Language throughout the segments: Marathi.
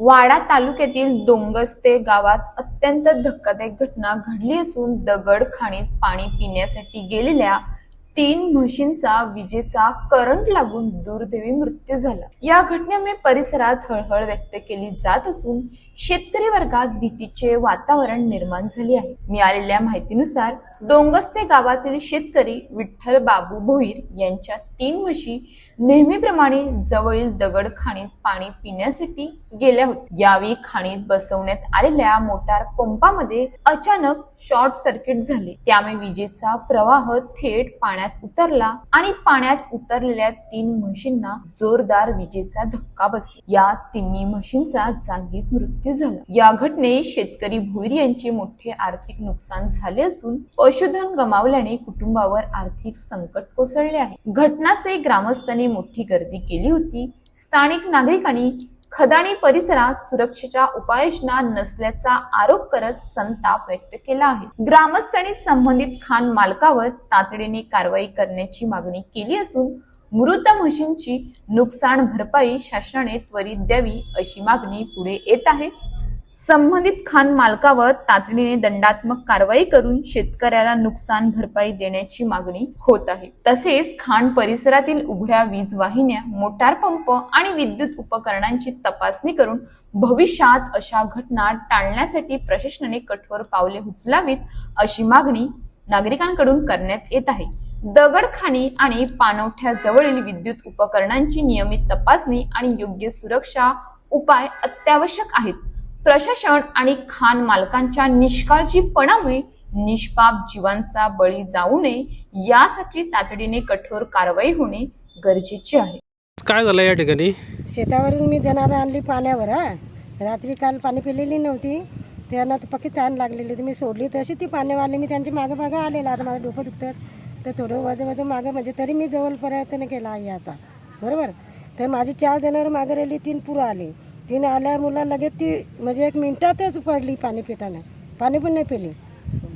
वाडा तालुक्यातील डोंगस्ते गावात अत्यंत धक्कादायक घटना घडली असून दगड खाणीत पाणी पिण्यासाठी गेलेल्या 3 म्हशींचा विजेचा करंट लागून दुर्दैवी मृत्यू झाला। या घटनेमुळे परिसरात हळहळ व्यक्त केली जात असून शेतकरी वर्गात भीतीचे वातावरण निर्माण झाले आहे। मिळालेल्या माहितीनुसार डोंगस्ते गावातील शेतकरी विठ्ठल बाबू भोईर यांच्या 3 म्हशी नेहमीप्रमाणे जवळील दगड खाणीत पाणी पिण्यासाठी गेल्या होत्या। यावेळी खाणीत बसवण्यात आलेल्या मोटार पंपामध्ये अचानक शॉर्ट सर्किट झाले, त्यामुळे विजेचा प्रवाह थेट पाण्यात उतरला आणि पाण्यात उतरलेल्या 3 म्हशींना जोरदार विजेचा धक्का बसला। या 3 म्हशींचा जागीच मृत्यू झाला। या घटनेत शेतकरी भोईर यांचे मोठे आर्थिक नुकसान झाले असून पशुधन गमावल्याने कुटुंबावर आर्थिक संकट कोसळले आहे। घटनास्थळी ग्रामस्थांनी मोठी गर्दी केली होती। स्थानिक नागरिकांनी खदाणी परिसरात सुरक्षेच्या उपाययोजना नसल्याचा आरोप करत संताप व्यक्त केला आहे। ग्रामस्थांनी संबंधित खान मालकावर तातडीने कारवाई करण्याची मागणी केली असून मृत म्हशींची नुकसान भरपाई शासनाने त्वरित द्यावी अशी मागणी पुढे येत आहे। संबंधित खान मालकावर तातडीने दंडात्मक कारवाई करून शेतकऱ्याला नुकसान भरपाई देण्याची मागणी होत आहे। तसेच खान परिसरातील उघड्या वीज वाहिन्या, मोटार पंप आणि विद्युत उपकरणांची तपासणी करून भविष्यात अशा घटना टाळण्यासाठी प्रशासनाने कठोर पावले उचलावीत अशी मागणी नागरिकांकडून करण्यात येत आहे। दगडखाणी आणि पाणवठ्याजवळील विद्युत उपकरणांची नियमित तपासणी आणि योग्य सुरक्षा उपाय अत्यावश्यक आहेत। प्रशासन आणि खान मालकांच्या निष्काळजीपणामुळे निष्पाप जीवांचा बळी जाऊ नये यासाठी तातडीने कठोर कारवाई होणे गरजेचे आहे। काय झालं या ठिकाणी? शेतावरून मी जनावरं आणली पाण्यावर। रात्री काल पाणी पिलेली नव्हती, त्यांना पक्की तहान लागलेली, मी सोडली तशी ती पाण्यावाली मी त्यांची मागं मागं आलेला। आता माझं डोकं दुखतात तर थोडं वजन मागं म्हणजे तरी मी जवळ प्रयत्न केला याचा, बरोबर। तर माझी 4 जनावरं मागं राहिली, 3 पुरं आले। 3 आल्या मुला लगेच ती म्हणजे 1 मिनिटातच पडली पाणी पिताना, पाणी पण नाही पिली,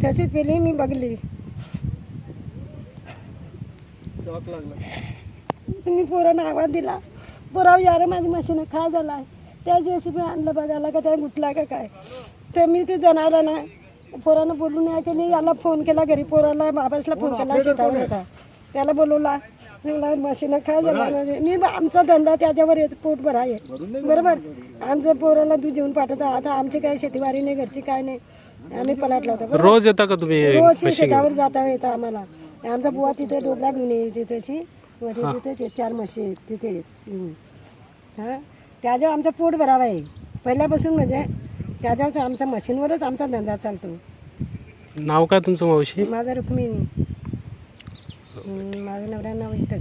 तशीच पिली। मी बघली, मी पोरांना आवाज दिला, पोराव यार माझी मशीन काय झाला आहे, त्या जेसीबी आणलं बघायला का त्या गुटला का काय। तर मी ते जनावरांना पोरांना बोलून नाही केली, याला फोन केला घरी, पोराला बाबासला फोन केला, शेतावर होता त्याला बोलवला, मशीन काय झालं म्हणजे मी आमचा धंदा त्याच्यावर पोट भरा आहे, बरोबर। आमचं पोराला दूध घेऊन पाठवतो, आता आमची काय शेतीवारी नाही, घरची काय नाही, आम्ही पलाटला होता। रोज येता का तुम्ही? रोज शेतावर जाता येतं आम्हाला। आमचा बुवा तिथे डोबला घेऊन येते, त्याची तिथे 4 म्हशी आहेत तिथे। हां, त्याच्यावर आमचं पोट भरावा आहे पहिल्यापासून, म्हणजे त्याच्यावर आमचा मशीनवरच आमचा धंदा चालतो। नाव काय तुमचं मावशी? माझं रुक्मिणी, माझं नवऱ्या नाव इष्ट।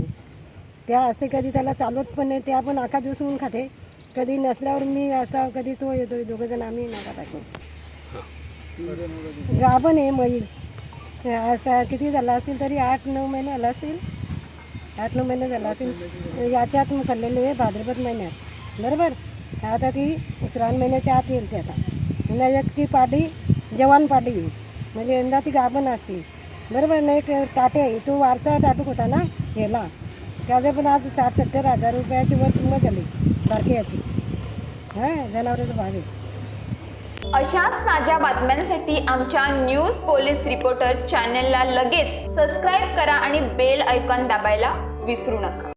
त्या असते कधी त्याला चालवत पण नाही, त्या पण आका दिवस ऊन खाते, कधी नसल्यावर मी असता, कधी तो येतो, 2 जण आम्ही नाका टाकतो। गाभण आहे म्हैस, असं किती झाला असतील तरी 8-9 महिने झाला असतील, 8-9 महिने झाला असेल। याच्यात मी खाल्लेली आहे भाद्रपद महिन्यात, बरोबर। आता ती श्रावण महिन्याच्या आत येईल ते। आता एक ती पाटी जवान पाटी म्हणजे यंदा ती गाभण असते, बरोबर। नाही एक टाटे आहे, तो वारता टाटूक होता ना याला, त्याचं पण आज 60-70 हजार रुपयाची वर किंमत झाली बारक्याची। हां, जनावरांचा भाग आहे। अशाच ताज्या बातम्यांसाठी आमच्या न्यूज पोलीस रिपोर्टर चॅनलला लगेच सबस्क्राईब करा आणि बेल आयकॉन दाबायला विसरू नका।